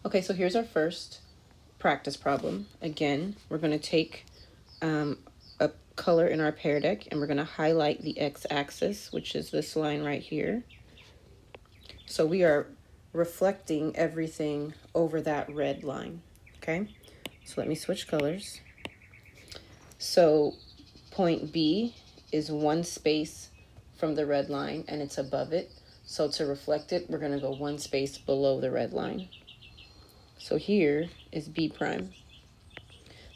Okay, so here's our first practice problem. Again, we're going to take a color in our pear deck and we're going to highlight the x-axis, which is this line right here. So we are reflecting everything over that red line. Okay, so let me switch colors. So point B is one space from the red line and it's above it. So to reflect it, we're going to go one space below the red line. So here is B prime.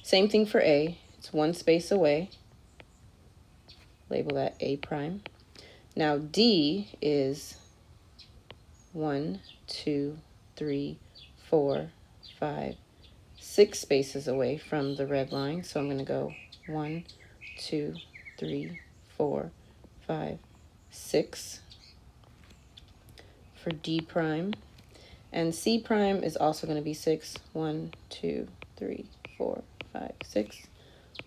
Same thing for A. It's one space away. Label that A prime. Now D is 1, 2, 3, 4, 5, 6 spaces away from the red line. So I'm going to go 1, 2, 3, 4, 5, 6 for D prime. And C prime is also going to be 6. 1, 2, 3, 4, 5, 6.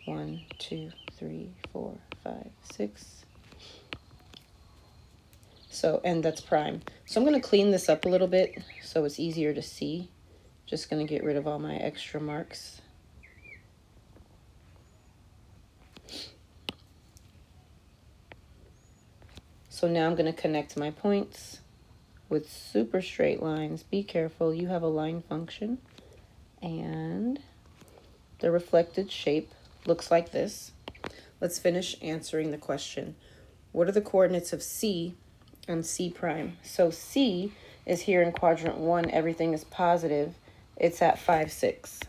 1, 2, 3, 4, 5, 6. So, and that's prime. So I'm going to clean this up a little bit so it's easier to see. Just going to get rid of all my extra marks. So now I'm going to connect my points with super straight lines. Be careful, you have a line function. And the reflected shape looks like this. Let's finish answering the question. What are the coordinates of C and C prime? So C is here in quadrant 1. Everything is positive. It's at 5, 6.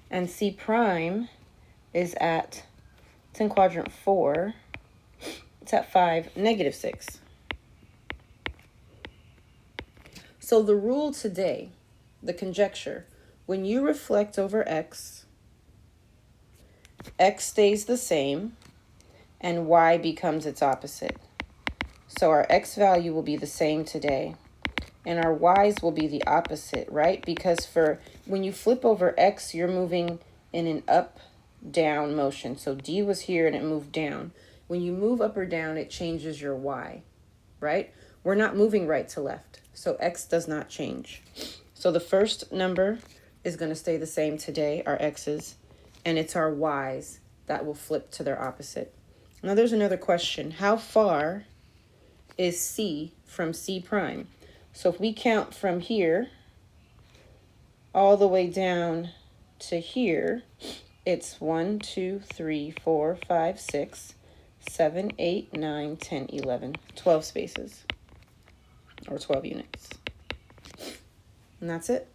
And C prime is it's in quadrant 4. It's at 5, negative 6. So the rule today, the conjecture, when you reflect over X, X stays the same and Y becomes its opposite. So our X value will be the same today and our Y's will be the opposite, right? Because when you flip over X, you're moving in an up, down motion. So D was here and it moved down. When you move up or down, it changes your Y, right? We're not moving right to left. So X does not change. So the first number is going to stay the same today, our X's, and it's our Y's that will flip to their opposite. Now there's another question. How far is C from C prime? So if we count from here all the way down to here, it's 1, 2, 3, 4, 5, 6, 7, 8, 9, 10, 11, 12 spaces or 12 units. And that's it.